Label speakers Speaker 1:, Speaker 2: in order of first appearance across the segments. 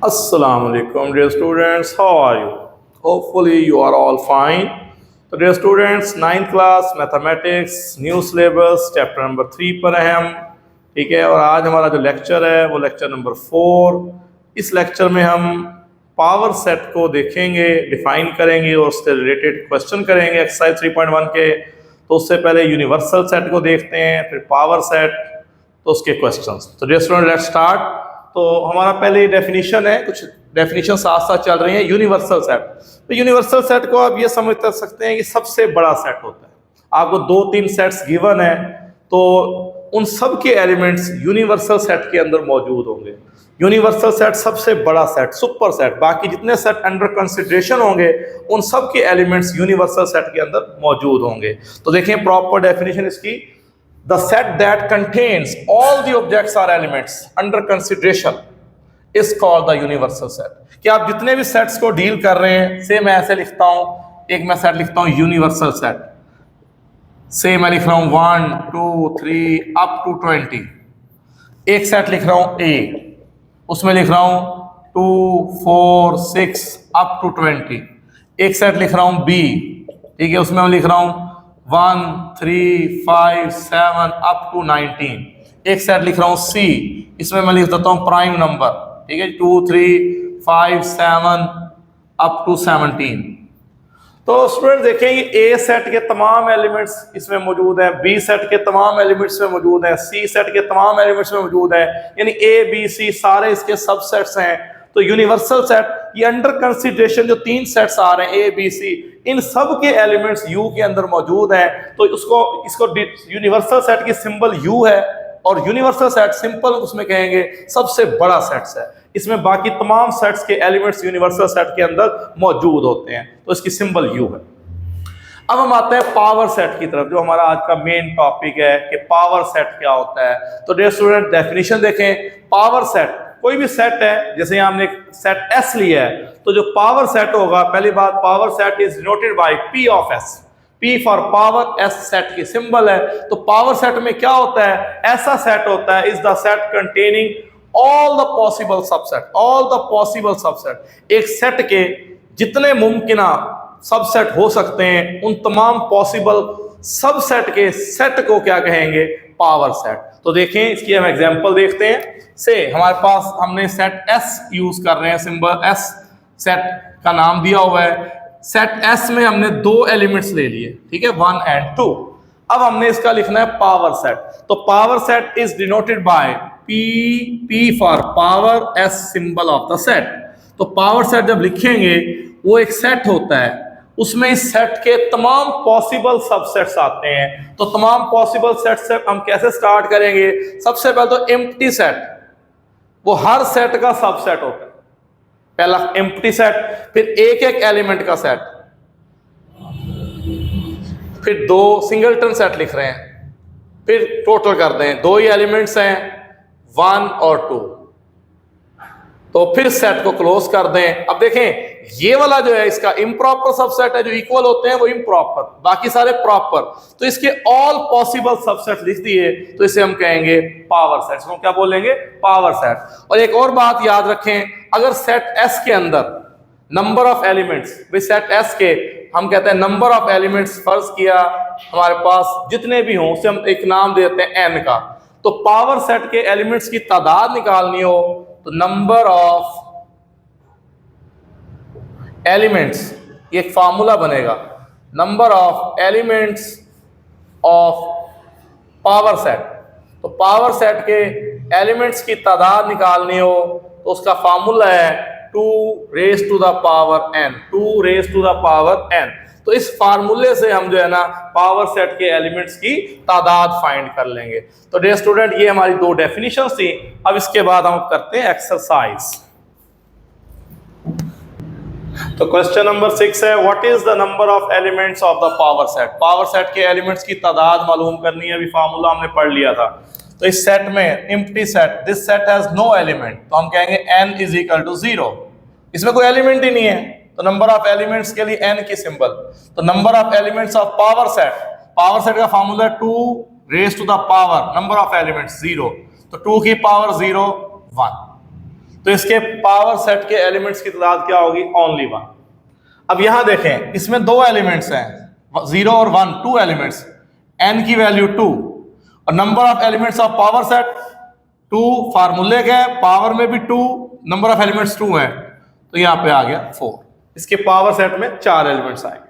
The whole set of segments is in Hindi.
Speaker 1: Assalamu alaikum, dear students. How are you? Hopefully, you are all fine. तो dear students, 9th class mathematics new syllabus chapter number 3 पर हैं हम, ठीक है। और आज हमारा जो लेक्चर है वो लेक्चर नंबर 4। इस लेक्चर में हम पावर सेट को देखेंगे, डिफाइन करेंगे और उससे रिलेटेड क्वेश्चन करेंगे एक्सरसाइज 3.1 के। तो उससे पहले यूनिवर्सल सेट को देखते हैं, फिर पावर सेट, तो उसके क्वेश्चंस। तो डियर स्टूडेंट, लेट्स स्टार्ट। तो हमारा पहले डेफिनेशन है, कुछ डेफिनेशन साथ साथ चल रही हैं। यूनिवर्सल सेट, तो यूनिवर्सल सेट को आप ये समझ सकते हैं कि सबसे बड़ा सेट होता है। आपको 2-3 सेट्स गिवन है, तो उन सब के एलिमेंट्स यूनिवर्सल सेट के अंदर मौजूद होंगे। यूनिवर्सल सेट सबसे बड़ा सेट, सुपर सेट। बाकी जितने सेट अंडर कंसिडरेशन होंगे उन सब के एलिमेंट्स यूनिवर्सल सेट के अंदर मौजूद होंगे। तो देखें प्रॉपर डेफिनेशन इसकी। The set that contains all the objects or elements under consideration is called the universal set। कि आप जितने भी सेट्स को डील कर रहे हैं, से मैं ऐसे लिखता हूं, एक मैं सेट लिखता हूं यूनिवर्सल सेट, से मैं लिख रहा हूं 1 2 3 अप टू 20। एक सेट लिख रहा हूं ए, उसमें लिख रहा हूं 2 4 6 अप टू 20। एक सेट लिख रहा हूं बी, ठीक है, उसमें मैं लिख रहा हूं 1 3 5 7 अप टू 19। एक सेट लिख रहा हूँ सी, इसमें मैं लिख देता हूँ प्राइम नंबर, ठीक है, 2 3 5 7 अप टू 17। तो स्टूडेंट देखेंगे ए सेट के तमाम एलिमेंट्स इसमें मौजूद हैं, बी सेट के तमाम एलिमेंट्स में मौजूद हैं, सी सेट के तमाम एलिमेंट्स में मौजूद हैं, यानी ए बी सी सारे इसके सबसेट्स हैं। तो यूनिवर्सल सेट, ये अंडर कंसीडरेशन जो 3 सेट्स आ रहे हैं ए बी सी, इन सब के एलिमेंट्स यू के अंदर मौजूद हैं। तो इसको यूनिवर्सल सेट की सिंबल यू है, और यूनिवर्सल सेट सिंपल उसमें कहेंगे सबसे बड़ा सेट्स है। इसमें बाकी तमाम सेट्स के एलिमेंट्स यूनिवर्सल सेट के अंदर मौजूद होते हैं, तो इसकी सिंबल यू है। अब हम आते हैं पावर सेट की तरफ, जो हमारा आज का मेन टॉपिक है कि पावर सेट क्या होता है। तो डियर स्टूडेंट डेफिनेशन देखें। पावर सेट कोई भी सेट है, जैसे यहाँ हमने सेट एस लिया है, तो जो पावर सेट होगा, पहली बात power set is denoted by P of S. P for power, S set की सिंबल है। तो पावर सेट में क्या होता है, ऐसा सेट होता है, is the set containing all the possible subset. All the possible subset, एक सेट के जितने मुमकिन सबसेट हो सकते हैं, उन तमाम पॉसिबल सबसेट के सेट को क्या कहेंगे, पावर सेट। तो देखें इसकी हम एग्जांपल देखते हैं। से हमारे पास हमने सेट एस यूज कर रहे हैं, सिंबल एस सेट का नाम दिया हुआ है। सेट एस में हमने 2 एलिमेंट्स ले लिए, ठीक है, 1 और 2। अब हमने इसका लिखना है पावर सेट। तो power set is denoted by P for power, S symbol of the set. तो पावर सेट जब लिखेंगे, वो एक सेट होता है, उसमें इस सेट के तमाम पॉसिबल सबसेट्स आते हैं। तो तमाम पॉसिबल सेट से हम कैसे स्टार्ट करेंगे, सबसे पहले तो एम्प्टी सेट, वो हर सेट का सबसेट होता है। पहला एम्प्टी सेट, फिर एक एक एलिमेंट का सेट, फिर 2 सिंगलटन सेट लिख रहे हैं, फिर टोटल कर दें 2 ही एलिमेंट्स हैं 1 और 2, तो फिर सेट को क्लोज कर दें। अब देखें ये वाला जो है इसका इम्प्रॉपर सबसेट है, जो इक्वल होते हैं वो इम्प्रॉपर, बाकी सारे प्रॉपर। तो इसके ऑल पॉसिबल सबसेट लिख दिए, तो इसे हम कहेंगे पावर सेट। इसको क्या बोलेंगे, पावर सेट। और एक और बात याद रखें, अगर सेट एस के अंदर number of elements, set S के हम कहते हैं नंबर ऑफ एलिमेंट्स, फर्ज किया हमारे पास जितने भी हों, उसे हम एक नाम देते हैं एन का। तो पावर सेट के एलिमेंट्स की तादाद निकालनी हो, तो नंबर ऑफ एलिमेंट्स, ये एक फार्मूला बनेगा, number of elements of power set. तो पावर सेट के एलिमेंट्स की तादाद निकालनी हो, तो उसका फार्मूला है 2 raise to the power n। 2 raise to the power n। तो इस फार्मूले से हम जो है ना पावर सेट के एलिमेंट्स की तादाद फाइंड कर लेंगे। तो डियर स्टूडेंट, ये हमारी 2 डेफिनेशंस थी। अब इसके बाद हम करते हैं एक्सरसाइज। तो क्वेश्चन नंबर 6 है, what is the number of elements of the power set. Power set के एलिमेंट्स की तादाद मालूम करनी है, अभी फार्मूला हमने पढ़ लिया था। तो इस सेट में empty set, this set has no element, तो हम कहेंगे n इज इक्वल टू 0। इसमें कोई एलिमेंट ही नहीं है, तो नंबर ऑफ एलिमेंट्स के लिए n की सिंबल। तो number of elements of power set का formula 2 raise to the power number of elements 0। तो 2 की पावर 0 1। तो इसके पावर सेट के एलिमेंट्स की तादाद क्या होगी? ओनली 1। अब यहां देखें, इसमें दो एलिमेंट्स हैं, 0 और 1, 2 एलिमेंट्स, n की वैल्यू 2 और number of elements of power set 2, फार्मूले के पावर में भी 2, नंबर ऑफ एलिमेंट्स 2 है, तो यहां पे आ गया 4। इसके पावर सेट में 4 एलिमेंट्स आएंगे।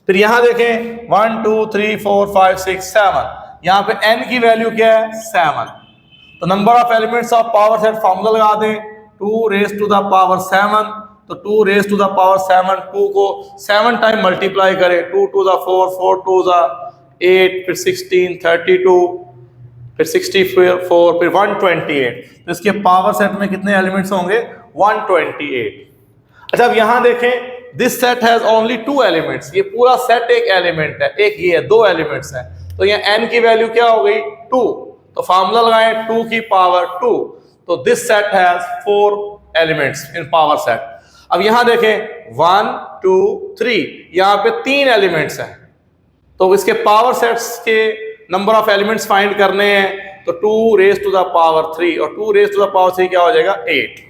Speaker 1: फिर यहां देखें 1 2 3 4 5 6 7, यहां पे n की वैल्यू क्या है? 7। तो number of elements of power set formula लगा दें, 2 रेज़ टू द पावर 7, तो 2 रेज़ टू द पावर 7, 2 को 7 टाइम मल्टीप्लाई करें, 2 टू द 4, 4 टू द 8, फिर 16, 32, फिर 64, फिर 128। तो इसके पावर सेट में कितने एलिमेंट्स होंगे? 128। अच्छा, अब यहां देखें, this set has only 2 elements, ये पूरा सेट एक एलिमेंट है, एक ये है, 2 एलिमेंट्स हैं, तो ये n की वैल्यू क्या हो गई? 2। तो फार्मूला लगाएं 2 की पावर 2, तो this set has 4 elements in power set. अब यहां देखें 1 2 3, यहां पे 3 एलिमेंट्स हैं, तो इसके पावर सेट्स के नंबर ऑफ एलिमेंट्स फाइंड करने हैं, तो 2 रेज़ टू द पावर 3 और 2 रेज़ टू द पावर 3 क्या हो जाएगा? 8।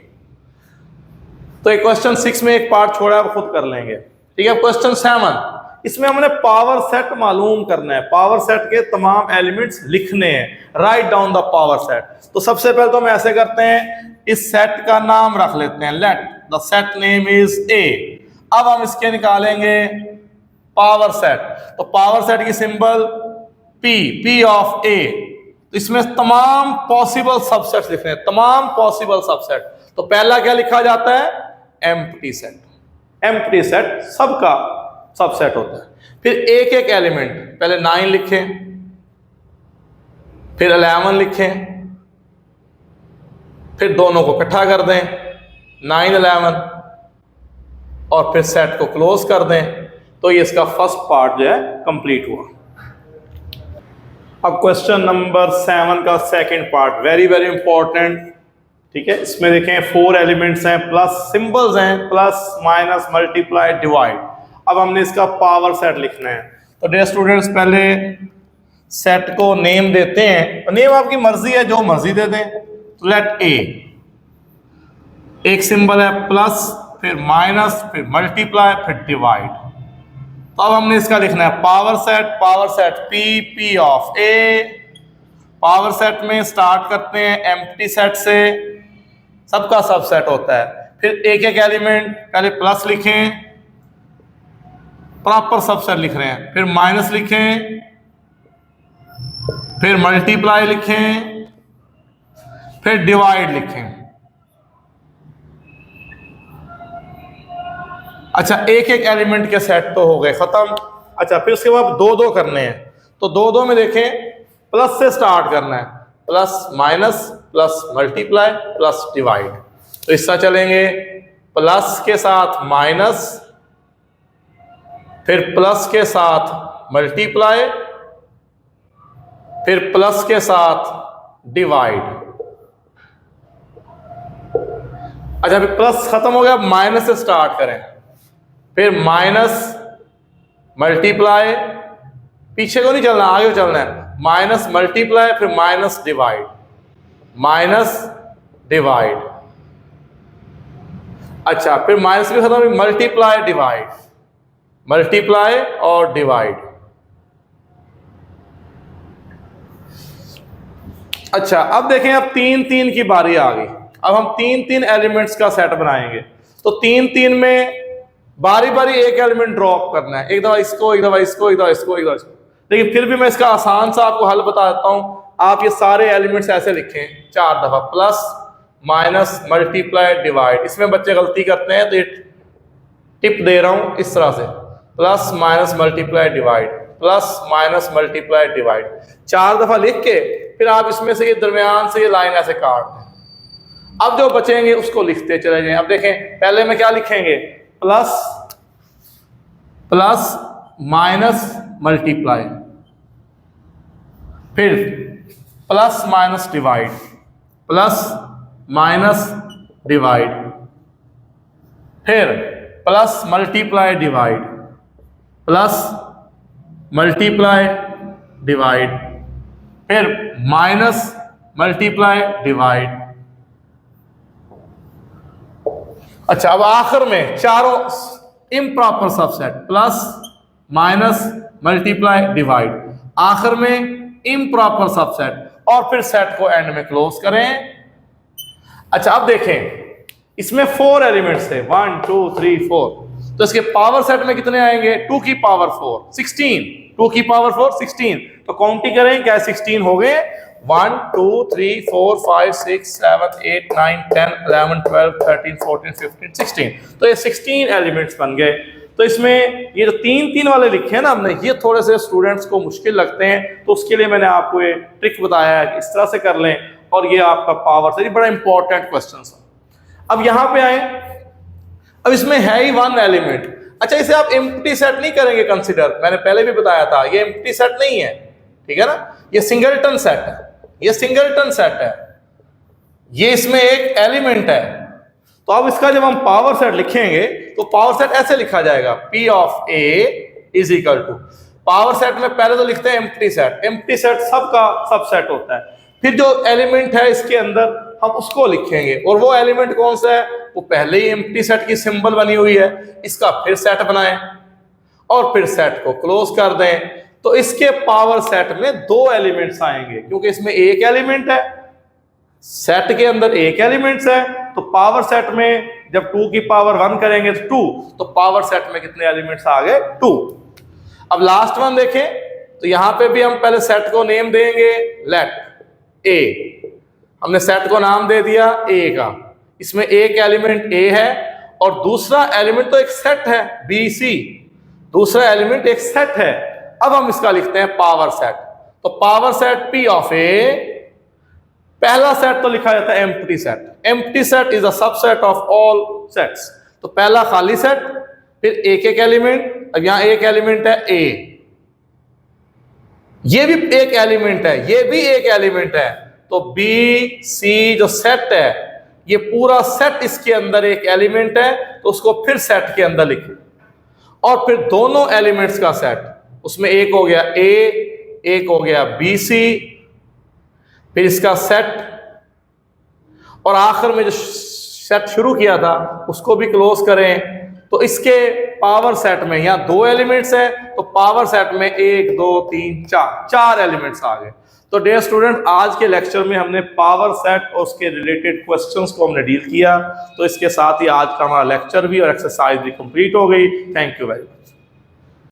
Speaker 1: तो एक क्वेश्चन 6 में एक पार्ट छोड़ा है, आप खुद कर लेंगे। ठीक है, क्वेश्चन 7, इसमें हमने पावर सेट मालूम करना है, पावर सेट के तमाम एलिमेंट्स लिखने हैं, write down the power set. तो सबसे पहले तो हम ऐसे करते हैं, इस सेट का नाम रख लेते हैं, let the set name is a. अब हम इसके निकालेंगे पावर सेट, तो पावर सेट की सिंबल P ऑफ ए। तो इसमें तमाम पॉसिबल सबसेट्स लिखने हैं, तमाम पॉसिबल सबसेट। तो पहला क्या लिखा जाता है? Empty set. एम्प्टी सेट सबका सबसेट होता है। फिर एक एक एलिमेंट, पहले 9 लिखें, फिर 11 लिखें, फिर दोनों को इकट्ठा कर दें, 9 11, और फिर सेट को क्लोज कर दें। तो ये इसका फर्स्ट पार्ट जो है कंप्लीट हुआ। अब क्वेश्चन नंबर 7 का second part, very very important. ठीक है, इसमें देखें 4 एलिमेंट्स हैं, प्लस सिंबल्स हैं, प्लस माइनस मल्टीप्लाई डिवाइड। अब हमने इसका पावर सेट लिखना है। तो डियर स्टूडेंट्स, पहले सेट को नेम देते हैं, नेम आपकी मर्जी है, जो मर्जी दे दें। तो लेट ए, एक सिंबल है प्लस, फिर माइनस, फिर मल्टीप्लाई, फिर डिवाइड। तो अब हमने इसका लिखना है power set P of A. Power set में स्टार्ट करते हैं एम्प्टी सेट से, सबका सबसेट होता है। फिर एक एक एलिमेंट, पहले प्लस लिखें, प्रॉपर सबसेट लिख रहे हैं, फिर माइनस लिखें, फिर मल्टीप्लाई लिखें, फिर डिवाइड लिखें। अच्छा, एक एक एलिमेंट के सेट तो हो गए खत्म। अच्छा, फिर उसके बाद 2 करने हैं। तो 2 में देखें, प्लस से स्टार्ट करना है, plus minus, plus multiply, plus divide. तो इस तरह चलेंगे, प्लस के साथ माइनस, फिर प्लस के साथ मल्टीप्लाई, फिर प्लस के साथ डिवाइड। अच्छा, फिर प्लस खत्म हो गया, माइनस से स्टार्ट करें, फिर माइनस मल्टीप्लाई, पीछे को नहीं चलना, आगे चलना है, माइनस मल्टीप्लाई, फिर माइनस डिवाइड, माइनस डिवाइड। अच्छा, फिर माइनस भी खत्म, मल्टीप्लाई डिवाइड, मल्टीप्लाई और डिवाइड। अच्छा, अब देखें, अब 3 की बारी आ गई। अब हम 3 एलिमेंट्स का सेट बनाएंगे। तो 3 में बारी बारी एक एलिमेंट ड्रॉप करना है, एक दफा इसको, एक दफा इसको, एक दफा इसको, एक दफा इसको। लेकिन फिर भी मैं इसका आसान सा आपको हल बता देता हूं। आप ये सारे एलिमेंट्स ऐसे लिखें 4 दफा, प्लस माइनस मल्टीप्लाई डिवाइड। इसमें बच्चे गलती करते हैं, तो ये टिप दे रहा हूं इस तरह से, plus minus multiply divide, plus minus multiply divide. 4 दफा लिख के फिर आप इसमें से ये दरमियान से ये लाइन ऐसे काट दें। अब जो बचेंगे उसको लिखते चले जाएं। अब देखें, पहले में क्या लिखेंगे, प्लस प्लस माइनस मल्टीप्लाई, फिर plus minus divide, plus minus divide, फिर plus multiply divide, plus multiply divide, फिर माइनस मल्टीप्लाई डिवाइड, अच्छा, अब आखिर में चारों improper subset, plus minus multiply divide, आखिर में इम्प्रॉपर सबसेट और फिर सेट को एंड में क्लोज करें। अच्छा, अब देखें इसमें 4 एलिमेंट्स थे, 1 2 3 4, तो इसके पावर सेट में कितने आएंगे? 2 की पावर 4 16, 2 की पावर 4 16, तो काउंटिंग करें क्या 16 हो गए? 1 2 3 4 5 6 7 8 9 10 11 12 13 14 15 16, तो ये 16 एलिमेंट्स बन गए। तो इसमें ये जो 3 वाले लिखे हैं ना हमने, ये थोड़े से स्टूडेंट्स को मुश्किल लगते हैं, तो उसके लिए मैंने आपको ये ट्रिक बताया है कि इस तरह से कर लें, और ये आपका पावर सेट बड़ा इंपॉर्टेंट क्वेश्चन है। अब यहां पे आए, अब इसमें है ही 1 एलिमेंट। अच्छा, इसे आप एम्प्टी सेट नहीं करेंगे कंसीडर, मैंने पहले भी बताया था ये एम्प्टी सेट नहीं है, ठीक है ना, ये सिंगलटन सेट है, ये सिंगलटन सेट है, ये इसमें एक एलिमेंट है। तो अब इसका जब हम पावर सेट लिखेंगे तो पावर सेट ऐसे लिखा जाएगा, P of A is equal to, power set में पहले तो लिखते हैं एम्प्टी सेट, एम्प्टी सेट सबका सबसेट होता है, फिर जो एलिमेंट है इसके अंदर हम उसको लिखेंगे, और वो एलिमेंट कौन सा है? वो पहले ही एम्प्टी सेट की सिंबल बनी हुई है, इसका फिर सेट बनाएं और फिर सेट को क्लोज कर दें। तो इसके पावर सेट में 2 एलिमेंट्स आएंगे, क्योंकि इसमें एक एलिमेंट है, सेट के अंदर एक एलिमेंट्स है, तो पावर सेट में जब 2 की पावर 1 करेंगे तो 2, तो पावर सेट में कितने एलिमेंट्स आ गए? 2। अब लास्ट वन देखें, तो यहां पे भी हम पहले सेट को नेम देंगे, लेट ए, हमने सेट को नाम दे दिया ए का, इसमें एक एलिमेंट ए है और दूसरा एलिमेंट तो एक सेट है बी सी, दूसरा एलिमेंट एक सेट है। अब हम इसका लिखते हैं पावर सेट, तो पावर सेट P ऑफ ए, पहला सेट तो लिखा जाता है empty set, empty set is a subset of all sets, तो पहला खाली सेट, फिर एक एक एलिमेंट, अब यहां एक एलिमेंट है ए, ये भी एक एलिमेंट है, ये भी एक एलिमेंट है, तो बी सी जो सेट है, ये पूरा सेट इसके अंदर एक एलिमेंट है, तो उसको फिर सेट के अंदर लिखें, और फिर दोनों एलिमेंट्स का सेट, उसमें एक हो गया ए, एक हो गया बी सी, फिर इसका सेट, और आखिर में जो सेट शुरू किया था उसको भी क्लोज करें। तो इसके पावर सेट में यहाँ 2 एलिमेंट्स है, तो पावर सेट में 1 2 3 4 एलिमेंट्स आ गए। तो डियर स्टूडेंट, आज के लेक्चर में हमने पावर सेट और उसके रिलेटेड क्वेश्चंस को हमने डील किया, तो इसके साथ ही आज का हमारा लेक्चर भी और एक्सरसाइज भी कंप्लीट हो गई। Thank you very much.